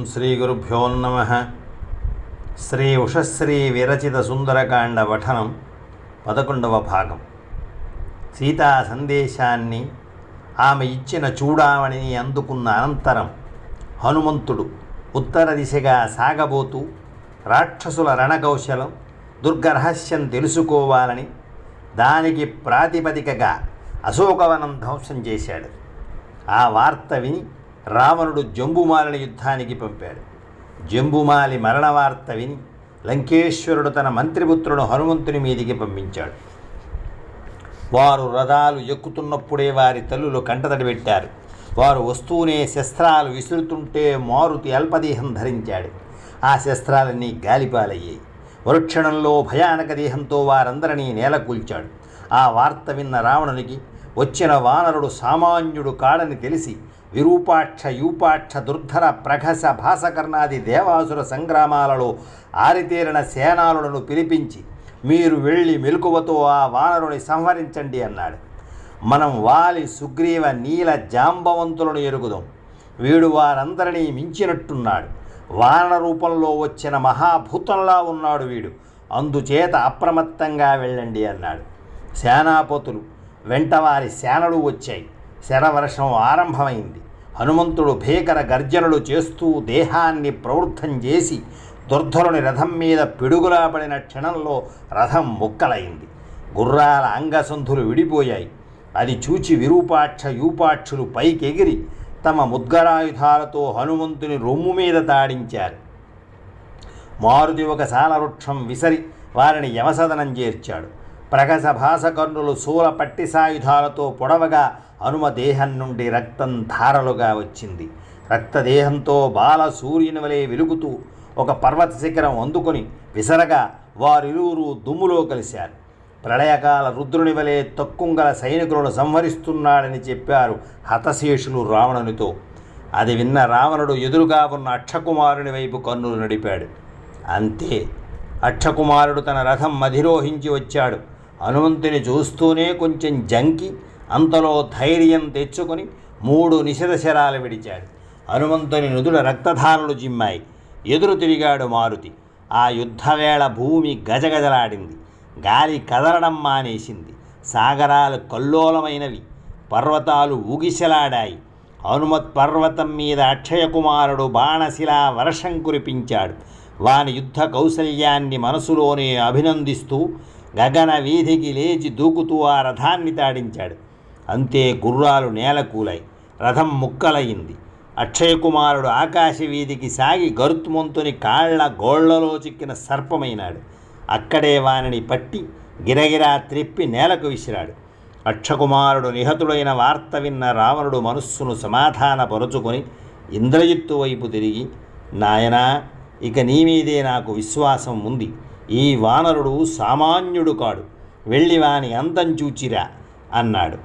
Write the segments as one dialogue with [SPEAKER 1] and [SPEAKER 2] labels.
[SPEAKER 1] శ్రీగురుభ్యో నమః. శ్రీ ఉషశ్రీ విరచిత సుందరకాండ పఠనం 11వ భాగం. సీతా సందేశాన్ని ఆమె ఇచ్చిన చూడామణిని అందుకున్న అనంతరం హనుమంతుడు ఉత్తర దిశగా సాగబోతూ రాక్షసుల రణకౌశలం దుర్గరహస్యం తెలుసుకోవాలని దానికి ప్రాతిపదికగా అశోకవనం ధ్వంసం చేశాడు. ఆ వార్త విని రావణుడు జంబుమాలిని యుద్ధానికి పంపాడు. జంబుమాలి మరణ వార్త విని లంకేశ్వరుడు తన మంత్రిపుత్రుడు హనుమంతుని మీదికి పంపించాడు. వారు రథాలు ఎక్కుతున్నప్పుడే వారి తల్లులు కంటతడి పెట్టారు. వారు వస్తూనే శస్త్రాలు విసురుతుంటే మారుతి అల్పదేహం ధరించాడు. ఆ శస్త్రాలన్నీ గాలిపాలయ్యాయి. వరుక్షణంలో భయానక దేహంతో వారందరినీ నేలకూల్చాడు. ఆ వార్త విన్న రావణునికి వచ్చిన వానరుడు సామాన్యుడు కాడని తెలిసి విరూపాక్ష, యూపాక్ష, దుర్ధర, ప్రఘస, భాసకర్ణాది దేవాసుర సంగ్రామాలలో ఆరితేరిన సేనాలను పిలిపించి, మీరు వెళ్ళి మెలకువతో ఆ వానరుని సంహరించండి అన్నాడు. మనం వాలి, సుగ్రీవ, నీల, జాంబవంతులను ఎరుగుదాం. వీడు వారందరినీ మించినట్టున్నాడు. వానర రూపంలో వచ్చిన మహాభూతంలా ఉన్నాడు వీడు. అందుచేత అప్రమత్తంగా వెళ్ళండి అన్నాడు. సేనాపతులు వెంట వారి సేనలు వచ్చాయి. శరవర్షం ఆరంభమైంది. హనుమంతుడు భీకర గర్జనలు చేస్తూ దేహాన్ని ప్రవృద్ధం చేసి దుర్ధరుని రథం మీద పిడుగులా పడిన క్షణంలో రథం ముక్కలైంది. గుర్రాల అంగసంధులు విడిపోయాయి. అది చూచి విరూపాక్ష, యూపాక్షులు పైకెగిరి తమ ముద్గరాయుధాలతో హనుమంతుని రొమ్ము మీద తాడించారు. మారుతి ఒక సాలవృక్షం విసరి వారిని యమసదనం చేర్చాడు. ప్రగస భాసకర్ణులు శూల పట్టిసాయుధాలతో పొడవగా హనుమ దేహం నుండి రక్తం ధారలుగా వచ్చింది. రక్తదేహంతో బాల సూర్యుని వలె వెలుగుతూ ఒక పర్వత శిఖరం అందుకొని విసరగా వారిరువురు దుమ్ములో కలిశారు. ప్రళయకాల రుద్రుని వలె తక్కుంగల సైనికులను సంహరిస్తున్నాడని చెప్పారు హతశేషులు రావణునితో. అది విన్న రావణుడు ఎదురుగా ఉన్న అక్షకుమారుని వైపు కన్నులు నడిపాడు. అంతే, అక్షకుమారుడు తన రథం అధిరోహించి వచ్చాడు. హనుమంతుని చూస్తూనే కొంచెం జంకి అంతలో ధైర్యం తెచ్చుకొని 3 నిశితశరాలు విడిచాడు. హనుమంతుని నుదుట రక్తధారలు జిమ్మాయి. ఎదురు తిరిగాడు మారుతి. ఆ యుద్ధవేళ భూమి గజగజలాడింది. గాలి కదలడం మానేసింది. సాగరాలు కల్లోలమైనవి. పర్వతాలు ఊగిసలాడాయి. హనుమత్ పర్వతం మీద అక్షయకుమారుడు బాణశిలా వర్షం కురిపించాడు. వాని యుద్ధ కౌశల్యాన్ని మనసులోనే అభినందిస్తూ గగన వీధికి లేచి దూకుతూ ఆ రథాన్ని తాడించాడు. అంతే, గుర్రాలు నేలకూలాయి. రథం ముక్కలయ్యింది. అక్షయకుమారుడు ఆకాశ వీధికి సాగి గరుత్మంతుని కాళ్ల గోళ్లలో చిక్కిన సర్పమైనాడు. అక్కడే వానిని పట్టి గిరగిరా త్రిప్పి నేలకు విసిరాడు. అక్షకుమారుడు నిహతుడైన వార్త విన్న రావణుడు మనస్సును సమాధానపరుచుకొని ఇంద్రజిత్తు వైపు తిరిగి, నాయనా, ఇక నీ మీదే నాకు విశ్వాసం ఉంది. ఈ వానరుడు సామాన్యుడు కాడు. వెళ్ళి వాని అంతం చూచిరా అన్నాడు.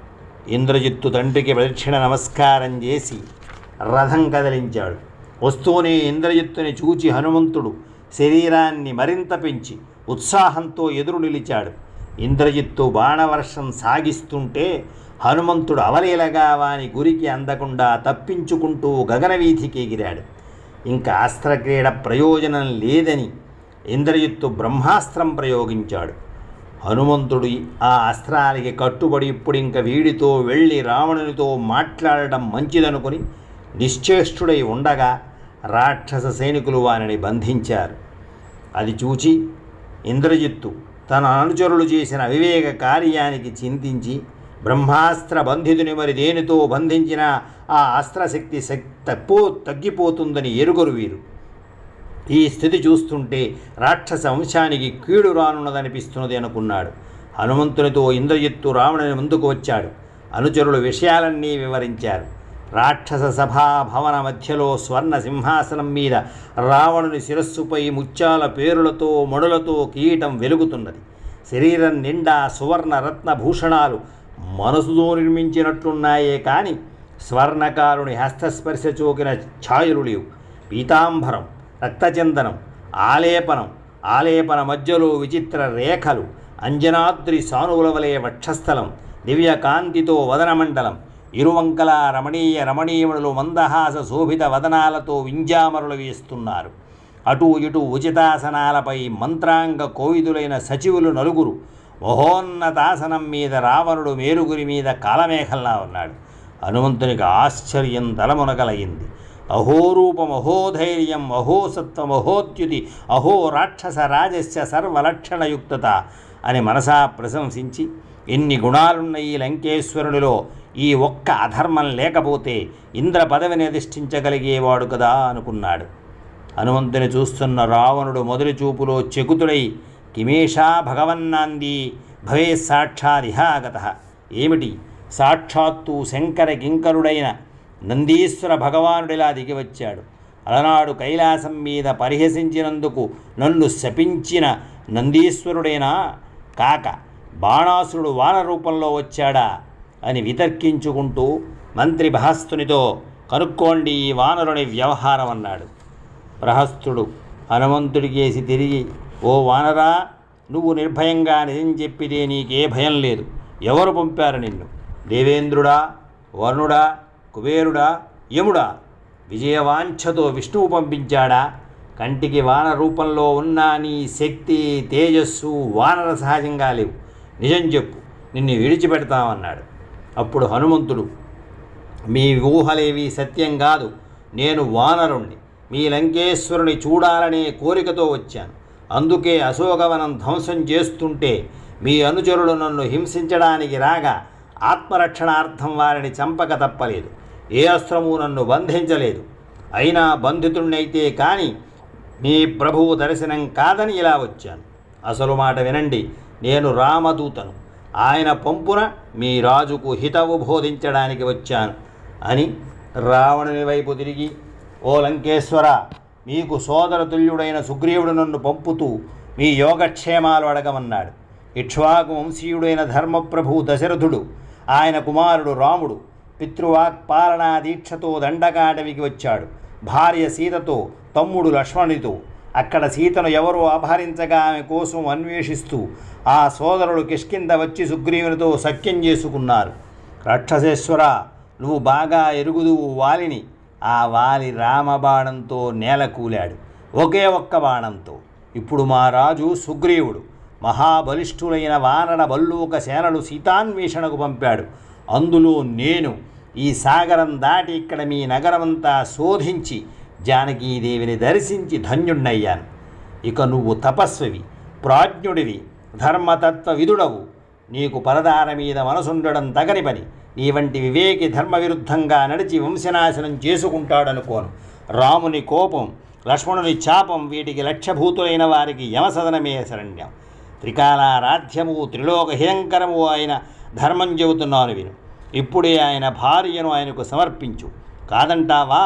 [SPEAKER 1] ఇంద్రజిత్తు తండ్రికి ప్రదక్షిణ నమస్కారం చేసి రథం కదిలించాడు. వస్తూనే ఇంద్రజిత్తుని చూచి హనుమంతుడు శరీరాన్ని మరింత పెంచి ఉత్సాహంతో ఎదురు నిలిచాడు. ఇంద్రజిత్తు బాణవర్షం సాగిస్తుంటే హనుమంతుడు అవలీలగా వాని గురికి అందకుండా తప్పించుకుంటూ గగనవీధికి ఎగిరాడు. ఇంకా అస్త్రక్రీడ ప్రయోజనం లేదని ఇంద్రజిత్తు బ్రహ్మాస్త్రం ప్రయోగించాడు. హనుమంతుడు ఆ అస్త్రాలకి కట్టుబడి ఇప్పుడు ఇంక వీడితో వెళ్ళి రావణునితో మాట్లాడటం మంచిదనుకుని నిశ్చేష్టుడై ఉండగా రాక్షస సైనికులు వారిని బంధించారు. అది చూచి ఇంద్రజిత్తు తన అనుచరులు చేసిన అవివేక కార్యానికి చింతించి, బ్రహ్మాస్త్ర బంధితుని మరి దేనితో బంధించినా ఆ అస్త్రశక్తి తగ్గిపోతుందని ఎరుగరు వీరు. ఈ స్థితి చూస్తుంటే రాక్షస వంశానికి కీడు రానున్నదనిపిస్తున్నది అనుకున్నాడు. హనుమంతునితో ఇంద్రజిత్తు రావణుని ముందుకు వచ్చాడు. అనుచరులు విషయాలన్నీ వివరించారు. రాక్షస సభాభవన మధ్యలో స్వర్ణ సింహాసనం మీద రావణుని శిరస్సుపై ముత్యాల పేరులతో మడులతో కిరీటం వెలుగుతున్నది. శరీరం నిండా సువర్ణ రత్న భూషణాలు మనసుతో నిర్మించినట్లున్నాయే కాని స్వర్ణకారుని హస్తస్పర్శ చోకిన ఛాయలు లేవు. పీతాంబరం, రక్తచందనం, ఆలేపన మధ్యలో విచిత్ర రేఖలు, అంజనాద్రి సానువుల వలె వక్షస్థలం, దివ్యకాంతితో వదనమండలం, ఇరువంకల రమణీయములు మందహాస శోభిత వదనాలతో వింజామరులు వేస్తున్నారు. అటూ ఇటూ ఉచితాసనాలపై మంత్రాంగ కోవిదులైన సచివులు నలుగురు. మహోన్నతాసనం మీద రావణుడు మేరుగురి మీద కాలమేఘంలా ఉన్నాడు. హనుమంతునికి ఆశ్చర్యం తలమునకలయింది. అహోరూపం, అహోధైర్యం, అహోసత్వం, అహోద్యుతి, అహో రాక్షస రాజస్య సర్వలక్షణయుక్తత అని మనసా ప్రశంసించి, ఎన్ని గుణాలున్న ఈ లంకేశ్వరునిలో ఈ ఒక్క అధర్మం లేకపోతే ఇంద్ర పదవిని అధిష్ఠించగలిగేవాడు కదా అనుకున్నాడు. హనుమంతుని చూస్తున్న రావణుడు మొదటి చూపులో చెకుతుడై, కిమేషా భగవన్నాంది భవే సాక్షాదిహాగత, ఏమిటి సాక్షాత్తు శంకర కింకరుడైన నందీశ్వర భగవానుడిలా దిగివచ్చాడు. అలనాడు కైలాసం మీద పరిహసించినందుకు నన్ను శపించిన నందీశ్వరుడైనా కాక బాణాసురుడు వాన రూపంలో వచ్చాడా అని వితర్కించుకుంటూ మంత్రి బృహస్తునితో కనుక్కోండి ఈ వానరుని వ్యవహారం అన్నాడు. బృహస్తుడు హనుమంతుడికేసి తిరిగి, ఓ వానరా, నువ్వు నిర్భయంగా నిజం చెప్పితే నీకే భయం లేదు. ఎవరు పంపారు నిన్ను? దేవేంద్రుడా, వరుణుడా, కుబేరుడా, యముడా? విజయవాంఛతో విష్ణువు పంపించాడా? కంటికి వాన రూపంలో ఉన్న నీ శక్తి, తేజస్సు వానర సహజంగా లేవు. నిజం చెప్పు, నిన్ను విడిచిపెడతామన్నాడు. అప్పుడు హనుమంతుడు, మీ ఊహలేవి సత్యం కాదు. నేను వానరుణ్ణి. మీ లంకేశ్వరుని చూడాలనే కోరికతో వచ్చాను. అందుకే అశోకవనం ధ్వంసం చేస్తుంటే మీ అనుచరులు నన్ను హింసించడానికి రాగా ఆత్మరక్షణార్థం వారిని చంపక తప్పలేదు. ఏ అస్త్రము నన్ను బంధించలేదు. అయినా బంధితుణ్ణైతే కానీ మీ ప్రభువు దర్శనం కాదని ఇలా వచ్చాను. అసలు మాట వినండి, నేను రామదూతను. ఆయన పంపున మీ రాజుకు హితవు బోధించడానికి వచ్చాను అని రావణుని వైపు తిరిగి, ఓ లంకేశ్వర, మీకు సోదరతుల్యుడైన సుగ్రీవుడు నన్ను పంపుతూ మీ యోగక్షేమాలు అడగమన్నాడు. ఇక్ష్వాకు వంశీయుడైన ధర్మప్రభువు దశరథుడు, ఆయన కుమారుడు రాముడు పితృవాక్పాలనా దీక్షతో దండకాటవికి వచ్చాడు. భార్య సీతతో, తమ్ముడు లక్ష్మణుడితో. అక్కడ సీతను ఎవరో అపహరించగా ఆమె కోసం అన్వేషిస్తూ ఆ సోదరుడు కిష్కింద వచ్చి సుగ్రీవునితో సఖ్యం చేసుకున్నారు. రాక్షసేశ్వర, నువ్వు బాగా ఎరుగుదువు వాలిని. ఆ వాలి రామబాణంతో నేలకూలాడు, ఒకే ఒక్క బాణంతో. ఇప్పుడు మా రాజు సుగ్రీవుడు మహాబలిష్ఠులైన వానర బల్లూక సేనలు సీతాన్వేషణకు పంపాడు. అందులో నేను ఈ సాగరం దాటి ఇక్కడ మీ నగరమంతా శోధించి జానకీదేవిని దర్శించి ధన్యుణ్ణయ్యాను. ఇక నువ్వు తపస్వివి, ప్రాజ్ఞుడివి, ధర్మతత్వ విదుడవు. నీకు పరదార మీద మనసుండడం తగని పని. నీ వంటి వివేకి ధర్మ విరుద్ధంగా నడిచి వంశనాశనం చేసుకుంటాడనుకోను. రాముని కోపం, లక్ష్మణుని చాపం, వీటికి లక్ష్యభూతులైన వారికి యమసదనమే శరణ్యం. త్రికాలారాధ్యము, త్రిలోక హిరంకరము అయిన ధర్మం చెబుతున్నాను విను. ఇప్పుడే ఆయన భార్యను ఆయనకు సమర్పించు. కాదంటావా?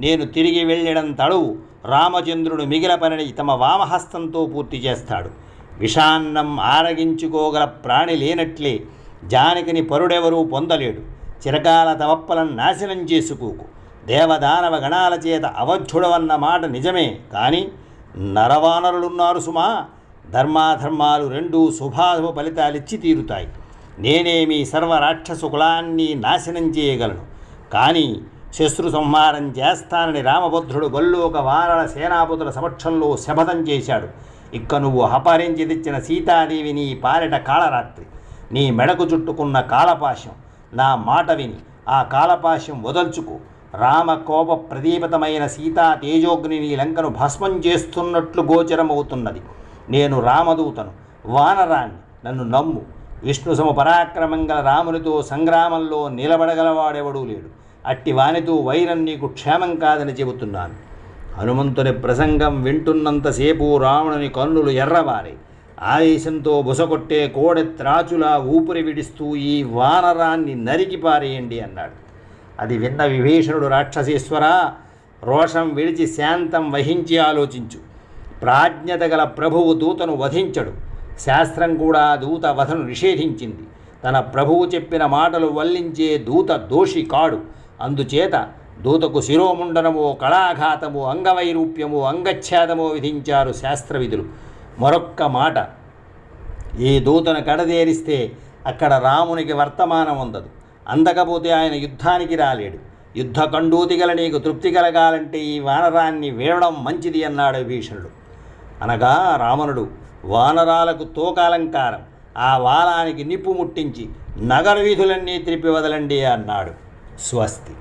[SPEAKER 1] నేను తిరిగి వెళ్ళడం తడువు. రామచంద్రుడు మిగిల పనిని తమ వామహస్తంతో పూర్తి చేస్తాడు. విషాన్నం ఆరగించుకోగల ప్రాణి లేనట్లే జానకిని పరుడెవరూ పొందలేడు. చిరకాల తవప్పలను నాశనం చేసుకోకు. దేవదానవ గణాల చేత అవధ్యుడవన్న మాట నిజమే, కానీ నరవానరులున్నారు సుమా. ధర్మాధర్మాలు రెండూ శుభాశుభ ఫలితాలిచ్చి తీరుతాయి. నేనే మీ సర్వరాక్షస కులాన్ని నాశనం చేయగలను. కానీ శత్రు సంహారం చేస్తానని రామభద్రుడు బల్లూక వానర సేనాపతుల సమక్షంలో శపథం చేశాడు. ఇక నువ్వు అపహరించి తెచ్చిన సీతాదేవి నీ పాలిట కాళరాత్రి, నీ మెడకు చుట్టుకున్న కాలపాశం. నా మాట విని ఆ కాలపాశం వదల్చుకో. రామకోప ప్రదీపితమైన సీతా తేజోగ్ని నీ లంకను భస్మం చేస్తున్నట్లు గోచరమవుతున్నది. నేను రామదూతను, వానరాన్ని. నన్ను నమ్ము. విష్ణు సమ పరాక్రమం గల రామునితో సంగ్రామంలో నిలబడగలవాడెవడూ లేడు. అట్టి వానితో వైరం నీకు క్షేమం కాదని చెబుతున్నాను. హనుమంతుని ప్రసంగం వింటున్నంతసేపు రావణుని కన్నులు ఎర్రవారే. ఆవేశంతో బుసకొట్టే కోడెత్రాచులా ఊపిరి విడిస్తూ ఈ వానరాన్ని నరికి పారేయండి అన్నాడు. అది విన్న విభీషణుడు, రాక్షసేశ్వర, రోషం విడిచి శాంతం వహించి ఆలోచించు. ప్రాజ్ఞత గల ప్రభువు దూతను వధించడు. శాస్త్రం కూడా దూత వధను నిషేధించింది. తన ప్రభువు చెప్పిన మాటలు వల్లించే దూత దోషి కాడు. అందుచేత దూతకు శిరోముండనమో, కళాఘాతమో, అంగవైరూప్యమో, అంగచ్ఛేదమో విధించారు శాస్త్రవిధులు. మరొక్క మాట, ఈ దూతను కడదేరిస్తే అక్కడ రామునికి వర్తమానం ఉండదు. అందకపోతే ఆయన యుద్ధానికి రాలేడు. యుద్ధ కండూతి గల నీకు తృప్తి కలగాలంటే ఈ వానరాన్ని వేయడం మంచిది అన్నాడు విభీషణుడు. అనగా రావణుడు వానరాలకు తోకాలంకారం, ఆ వాలానికి నిప్పు ముట్టించి నగర వీధులన్నీ త్రిప్పి వదలండి అన్నాడు. స్వస్తి.